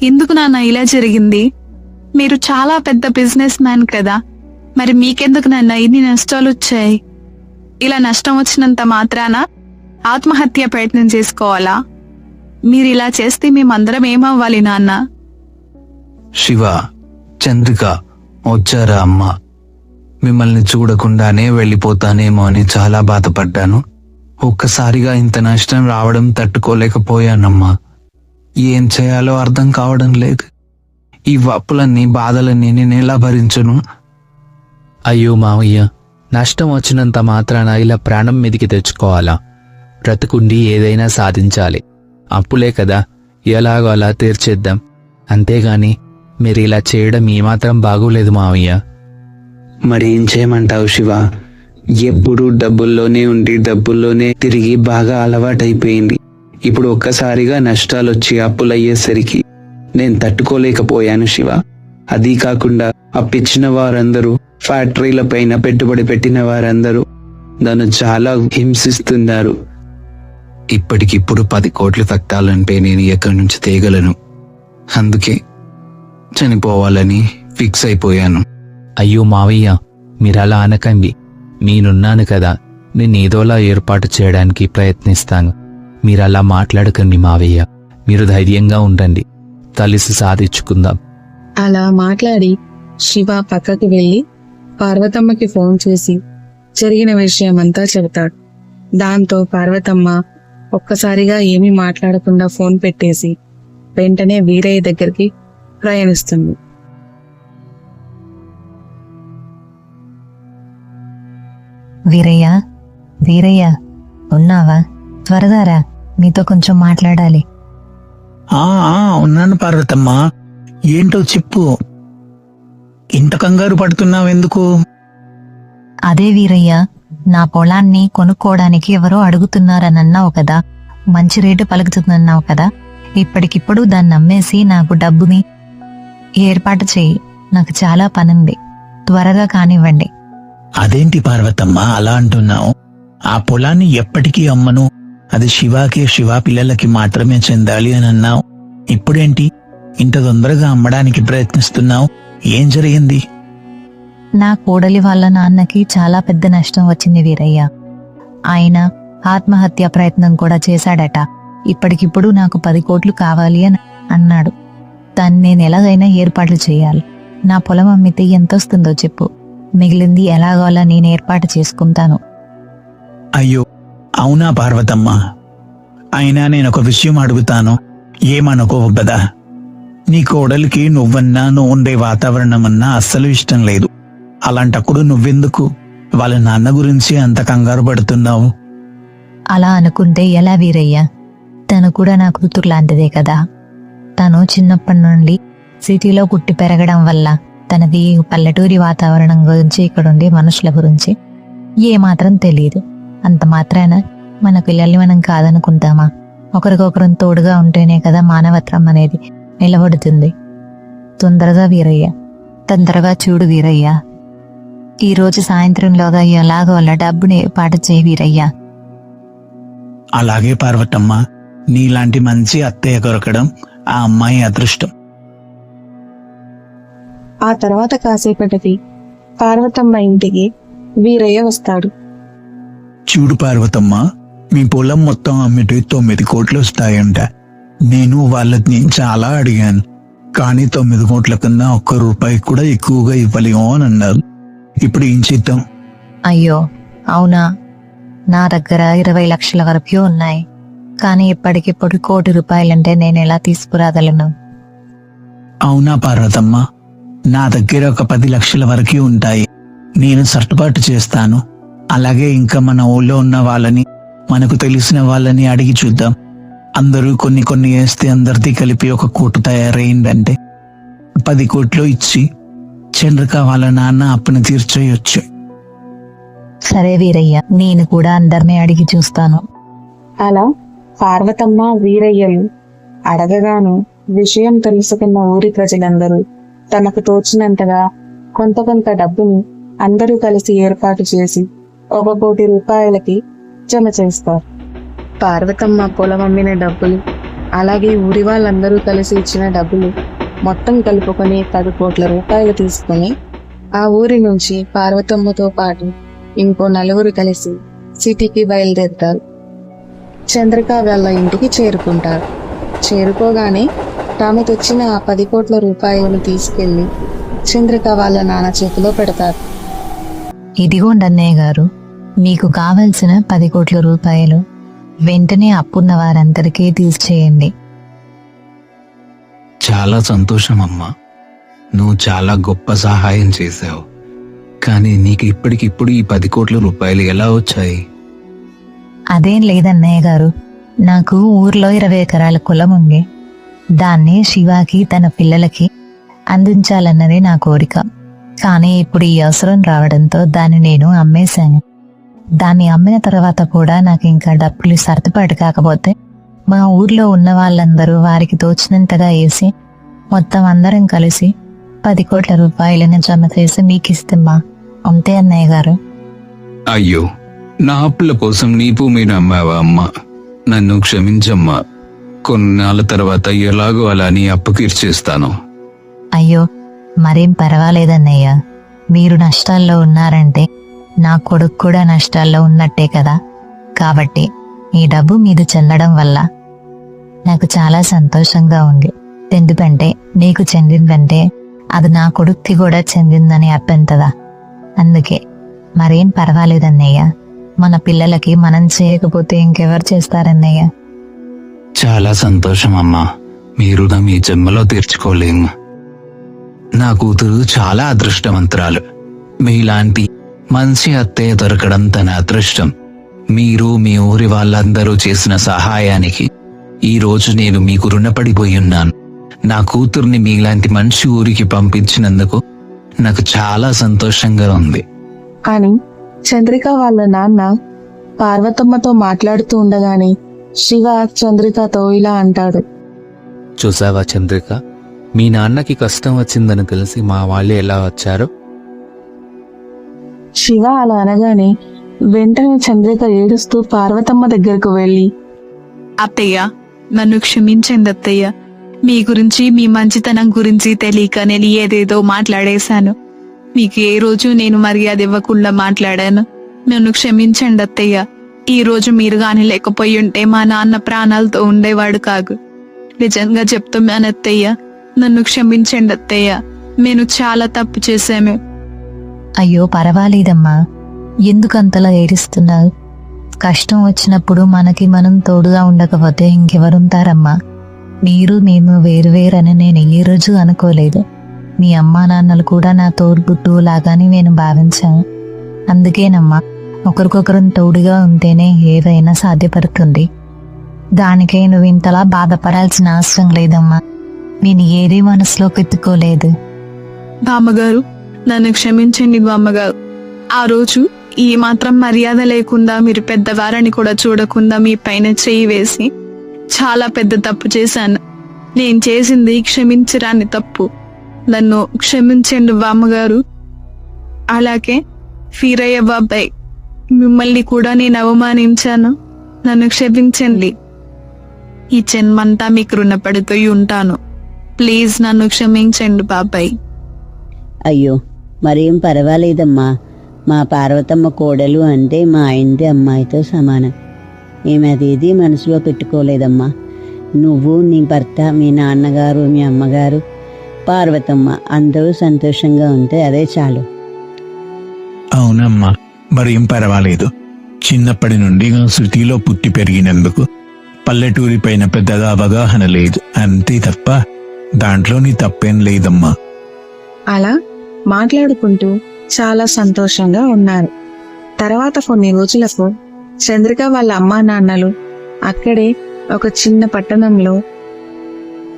ఎందుకు నాన్న ఇలా జరిగింది? మీరు చాలా పెద్ద బిజినెస్ మ్యాన్ కదా, మరి మీకెందుకు నాన్న ఇన్ని నష్టాలు వచ్చాయి? ఇలా నష్టం వచ్చినంత మాత్రాన ఆత్మహత్య ప్రయత్నం చేసుకోవాలా? మీరు ఇలా చేస్తే మేమందరం ఏమవ్వాలి నాన్న? శివ, చంద్రిక వచ్చారా అమ్మా? మిమ్మల్ని చూడకుండానే వెళ్ళిపోతానేమో అని చాలా బాధపడ్డాను. ఒక్కసారిగా ఇంత నష్టం రావడం తట్టుకోలేకపోయానమ్మా. ఏం చేయాలో అర్థం కావడం లేదు. ఈ అప్పులన్నీ, బాధలన్నీ నేను ఎలా భరించను? అయ్యో మావయ్య, నష్టం వచ్చినంత మాత్రాన ఇలా ప్రాణం మీదికి తెచ్చుకోవాలా? బ్రతుకుండి ఏదైనా సాధించాలి. అప్పులే కదా, ఎలాగో అలా తీర్చేద్దాం. అంతేగాని మీరు ఇలా చేయడం ఏమాత్రం బాగోలేదు మావయ్య. మరి ఏం చేయమంటావు శివ? ఎప్పుడు డబ్బుల్లోనే ఉండి డబ్బుల్లోనే తిరిగి బాగా అలవాటైపోయింది. ఇప్పుడు ఒక్కసారిగా నష్టాలు వచ్చి అప్పులయ్యేసరికి నేను తట్టుకోలేకపోయాను శివ. అదీ కాకుండా అప్పిచ్చిన వారందరూ, ఫ్యాక్టరీల పైన పెట్టుబడి పెట్టిన వారందరూ నన్ను చాలా హింసిస్తున్నారు. ఇప్పటికిప్పుడు 10 కోట్లు తగ్గాలంటే నేను ఎక్కడి నుంచి తేగలను. అందుకే చనిపోవాలని ఫిక్స్ అయిపోయాను. అయ్యో మావయ్య, మీరలా అనకండి. నేనున్నాను కదా, నేను ఏదోలా ఏర్పాటు చేయడానికి ప్రయత్నిస్తాను. మీరలా మాట్లాడకండి మావయ్య. మీరు ధైర్యంగా ఉండండి, కలిసి సాధించుకుందాం. అలా మాట్లాడి శివ పక్కకి వెళ్ళి పార్వతమ్మకి ఫోన్ చేసి జరిగిన విషయమంతా చెబుతాడు. దాంతో పార్వతమ్మ ఒక్కసారిగా ఏమీ మాట్లాడకుండా ఫోన్ పెట్టేసి వెంటనే వీరయ్య దగ్గరికి ప్రయాణిస్తుంది. వీరయ్య, వీరయ్య, ఉన్నావా? త్వరగా రా, నీతో కొంచెం మాట్లాడాలి. ఉన్నాను పార్వతమ్మ. ఏంటో చెప్పు. ఇంత కంగారు పడుతున్నావెందుకు? అదే వీరయ్య, నా పొలాన్ని కొనుక్కోవడానికి ఎవరో అడుగుతున్నారని అన్నావు కదా, మంచి రేటు పలుకుతుందన్నావు కదా. ఇప్పటికిప్పుడు దాన్ని అమ్మేసి నాకు డబ్బుని ఏర్పాటు చేయి. నాకు చాలా పనుంది, త్వరగా కానివ్వండి. అదేంటి పార్వతమ్మ అలా అంటున్నావు? ఆ పొలాన్ని ఎప్పటికీ అమ్మను. అది శివాకి, శివ పిల్లలకి మాత్రమే చెందాలి అని అన్నావు. ఇప్పుడేంటి ఇంత తొందరగా అమ్మడానికి ప్రయత్నిస్తున్నావు? ఏం జరిగింది? నా కోడలి వాళ్ళ నాన్నకి చాలా పెద్ద నష్టం వచ్చింది వీరయ్య. ఆయన ఆత్మహత్య ప్రయత్నం కూడా చేశాడట. ఇప్పటికిప్పుడు నాకు 10 కోట్లు కావాలి అని అన్నాడు. దాన్ని నేను ఎలాగైనా ఏర్పాట్లు చేయాలి. నా పొలం అమ్మితే ఎంతొస్తుందో చెప్పు, మిగిలింది ఎలాగోలా నేను ఏర్పాటు చేసుకుంటాను. అయ్యో అవునా పార్వతమ్మ? అయినా నేనొక విషయం అడుగుతాను, ఏమనుకోవు కదా? నీ కోడలికి నువ్వన్నా, నువ్వు ఉండే వాతావరణం అన్నా అస్సలు ఇష్టం లేదు. అలాంటప్పుడు నువ్వెందుకు వాళ్ళ నాన్న గురించి అంత కంగారు పడుతున్నావు? అలా అనుకుంటే ఎలా వీరయ్య? తను కూడా నా కూతురు లాంటిదే కదా. తను చిన్నప్పటి నుండి సిటీలో పుట్టి పెరగడం వల్ల తనది పల్లెటూరి వాతావరణం గురించి, ఇక్కడుండే మనుషుల గురించి ఏమాత్రం తెలియదు. అంత మాత్రాన మన పిల్లల్ని మనం కాదనుకుంటామా? ఒకరికొకరం తోడుగా ఉంటేనే కదా మానవత్వం అనేది నిలబడుతుంది. తొందరగా వీరయ్య, తొందరగా చూడు వీరయ్య. ఈరోజు సాయంత్రంలోగా ఎలాగో అలా డబ్బుని ఏర్పాటు చేయి వీరయ్య. అలాగే పార్వతమ్మ, నీలాంటి మంచి అత్తయ్య దొరకడం ఆ అమ్మాయి అదృష్టం. ఆ తర్వాత కాసేపటికి పార్వతమ్మ ఇంటికి వీరయ్య వస్తాడు. చూడు పార్వతమ్మ, మీ పొలం మొత్తం అమ్మితే 9 కోట్లు వస్తాయంట. నేను వాళ్ళని చాలా అడిగాను, కానీ 9 కోట్ల కన్నా 1 రూపాయి కూడా ఎక్కువగా ఇవ్వలేమో అని అన్నారు. ఇప్పుడు ఏం చేద్దాం? అయ్యో అవునా? నా దగ్గర 20 లక్షల వరకు ఉన్నాయి, కానీ ఇప్పటికిప్పుడు 1 కోటి రూపాయలంటే నేను ఎలా తీసుకురాగలను? అవునా పార్వతమ్మ? నా దగ్గర ఒక 10 లక్షల వరకు ఉంటాయి. నేను సర్దుబాటు చేస్తాను. అలాగే ఇంకా మన ఊళ్ళో ఉన్న వాళ్ళని, మనకు తెలిసిన వాళ్ళని అడిగి చూద్దాం. అందరూ కొన్ని వేస్తే అందరిది కలిపి 1 కోటి తయారైందంటే 10 కోట్లు ఇచ్చి చంద్రిక వాళ్ళ నాన్న అప్పుని తీర్చేయొచ్చు. సరే వీరయ్య, నేను కూడా అందరినీ అడిగి చూస్తాను. అలా పార్వతమ్మ వీరయ్యలు అడగగాను విషయం తెలుసుకున్న ఊరి ప్రజలందరూ తమకు తోచినంతగా కొంత డబ్బుని అందరూ కలిసి ఏర్పాటు చేసి 1 కోటి రూపాయలకి జమ చేస్తారు. పార్వతమ్మ పొలం అమ్మిన డబ్బులు, అలాగే ఊరి వాళ్ళందరూ కలిసి ఇచ్చిన డబ్బులు మొత్తం కలుపుకొని 10 కోట్ల రూపాయలు తీసుకుని ఆ ఊరి నుంచి పార్వతమ్మతో పాటు ఇంకో 4 కలిసి సిటీకి బయలుదేరుతారు. చంద్రిక వాళ్ళ ఇంటికి చేరుకుంటారు. చేరుకోగానే తాము తెచ్చిన ఆ 10 కోట్ల రూపాయలను తీసుకెళ్లి చంద్రిక వాళ్ళ నాన్న చేతిలో పెడతారు. ఇదిగోండి అన్నయ్య గారు, మీకు కావలసిన 10 కోట్ల రూపాయలు. వెంటనే అప్పున్న వారందరికీ తీర్చేయండి. చాలా సంతోషం అమ్మా, నువ్వు చాలా గొప్ప సహాయం చేశావు. కానీ నీకు ఇప్పటికిప్పుడు ఈ 10 కోట్ల రూపాయలు ఎలా వచ్చాయి? అదేం లేదన్నయ్య గారు, నాకు ఊర్లో 20 ఎకరాల పొలం ఉంది. దాన్ని శివాకి, తన పిల్లలకి అందించాలన్నది నా కోరిక. కానీ ఇప్పుడు ఈ అవసరం రావడంతో దాన్ని నేను అమ్మేశాను. దాన్ని అమ్మిన తర్వాత కూడా నాకు ఇంకా డబ్బులు సర్దుబాటు కాకపోతే మా ఊర్లో ఉన్న వాళ్ళందరూ వారికి తోచినంతగా వేసి మొత్తం అందరం కలిసి 10 కోట్ల రూపాయలను జమ చేసి మీకు ఇస్తామా. అంతే అన్నయ్య గారు. అయ్యో, నా అప్పుల కోసం నీ భూమిని అమ్మావా అమ్మా? నన్ను క్షమించమ్మా. కొన్నాళ్ళ తర్వాత ఎలాగో అలా నీ అప్పు తీర్చేస్తాను. అయ్యో, మరేం పర్వాలేదన్నయ్య. మీరు నష్టాల్లో ఉన్నారంటే నా కొడుకు కూడా నష్టాల్లో ఉన్నట్టే కదా. కాబట్టి ఈ డబ్బు మీద చెల్లడం వల్ల నాకు చాలా సంతోషంగా ఉంది. ఎందుకంటే నీకు చెందిందంటే అది నా కొడుక్కి కూడా చెందిందని అర్థం కదా. అందుకే మరేం పర్వాలేదన్నయ్య. మన పిల్లలకి మనం చేయకపోతే ఇంకెవరు చేస్తారన్నయ్య? చాలా సంతోషం అమ్మా. మీరు నా మీ జన్మలో తీర్చుకోలేము. నా కూతురు చాలా అదృష్టవంతురాలు. మీలాంటి మంచి అత్తయ్య దొరకడం తన అదృష్టం. మీరు మీ ఊరి వాళ్ళందరూ చేసిన సహాయానికి ఈ రోజు నేను మీకు రుణపడిపోయి ఉన్నాను. నా కూతుర్ని మీలాంటి మంచి ఊరికి పంపించినందుకు నాకు చాలా సంతోషంగా ఉంది. అని చంద్రిక వాళ్ళ నాన్న పార్వతమ్మతో మాట్లాడుతూ ఉండగానే శివ చంద్రికతో ఇలా అంటాడు. చూసావా చంద్రిక, మీ నాన్నకి కష్టం వచ్చిందని తెలిసి మా వాళ్ళు ఎలా వచ్చారో. శివ అలా అనగానే వెంటనే చంద్రిక ఏడుస్తూ పార్వతమ్మ దగ్గరకు వెళ్ళి, అత్తయ్య, నన్ను క్షమించండి అత్తయ్య. మీ గురించి, మీ మంచితనం గురించి తెలియక నేను ఏదేదో మాట్లాడేశాను. మీకు ఏ రోజు నేను మర్యాద ఇవ్వకుండా మాట్లాడాను. నన్ను క్షమించండి అత్తయ్య. ఈ రోజు మీరు గాని లేకపోయి ఉంటే మా నాన్న ప్రాణాలతో ఉండేవాడు కాదు. నిజంగా చెప్తున్నాను అత్తయ్య, నన్ను క్షమించండి అత్తయ్య. నేను చాలా తప్పు చేశాను. అయ్యో, పర్వాలేదమ్మా. ఎందుకంతలా ఏడుస్తున్నావు? కష్టం వచ్చినప్పుడు మనకి మనం తోడుగా ఉండకపోతే ఇంకెవరుంటారమ్మా? మీరు మేము వేరువేరని నేను ఏ రోజు అనుకోలేదు. మీ అమ్మా నాన్నలు కూడా నా తోడ్బుట్టు లాగానే నేను భావించాను. అందుకేనమ్మా, ఒకరికొకరం తోడుగా ఉంటేనే ఏదైనా సాధ్యపడుతుంది. దానికై నువ్వు ఇంతలా బాధపడాల్సిన అవసరం లేదమ్మా. నేను ఏదీ మనసులో పెట్టుకోలేదు. బామ్మగారు, నన్ను క్షమించండి బామ్మగారు. ఆ రోజు ఈ మాత్రం మర్యాద లేకుండా, మీరు పెద్దవారని కూడా చూడకుండా మీ పైన చెయ్యి వేసి చాలా పెద్ద తప్పు చేశాను. నేను చేసింది క్షమించరాని తప్పు. నన్ను క్షమించండి బామ్మగారు. అలాగే వీరయ్య బాబాయ్, మిమ్మల్ని కూడా నేను అవమానించాను. నన్ను క్షమించండి. ఈ జన్మంతా మీకు రుణపడుతూ ఉంటాను. ప్లీజ్ నన్ను క్షమించండి బాబాయ్. అయ్యో, మరేం పర్వాలేదమ్మా. మా పార్వతమ్మ కోడలు అంటే మా ఇంటి అమ్మాయితో సమానం. ఏమి అదేది మనసులో పెట్టుకోలేదమ్మా. నువ్వు, నీ భర్త, మీ నాన్నగారు, మీ అమ్మగారు, పార్వతమ్మ అందరూ సంతోషంగా ఉంటే అదే చాలు. అవునమ్మా, మరేం పర్వాలేదు. చిన్నప్పటి నుండి సిటీలో పుట్టి పెరిగినందుకు పల్లెటూరి పైన పెద్దగా అవగాహన లేదు, అంతే తప్ప దాంట్లో నీ తప్పేం లేదమ్మా. అలా మాట్లాడుకుంటూ చాలా సంతోషంగా ఉన్నారు. తర్వాత కొన్ని రోజులకు చంద్రిక వాళ్ళ అమ్మా నాన్నలు అక్కడే ఒక చిన్న పట్టణంలో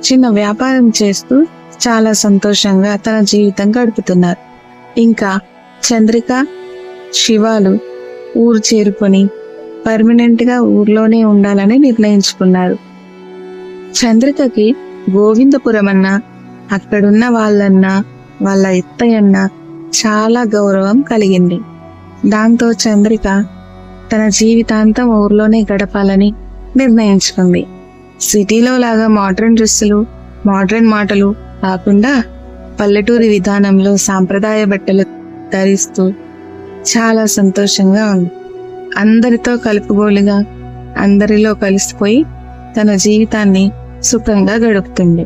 చిన్న వ్యాపారం చేస్తూ చాలా సంతోషంగా తన జీవితం గడుపుతున్నారు. ఇంకా చంద్రిక, శివాలు ఊరు చేరుకొని పర్మనెంట్ గా ఊర్లోనే ఉండాలని నిర్ణయించుకున్నారు. చంద్రికకి గోవిందపురం అన్నా, అక్కడున్న వాళ్ళన్నా, వాళ్ళ ఎత్తయ్యన్నా చాలా గౌరవం కలిగింది. దాంతో చంద్రిక తన జీవితాంతం ఊర్లోనే గడపాలని నిర్ణయించుకుంది. సిటీలో లాగా మోడ్రన్ డ్రెస్సులు, మోడ్రన్ మాటలు కాకుండా పల్లెటూరి విధానంలో సాంప్రదాయ బట్టలు ధరిస్తూ చాలా సంతోషంగా ఉంది. అందరితో కలుపుగోలుగా అందరిలో కలిసిపోయి తన జీవితాన్ని సుఖంగా గడుపుతుంది.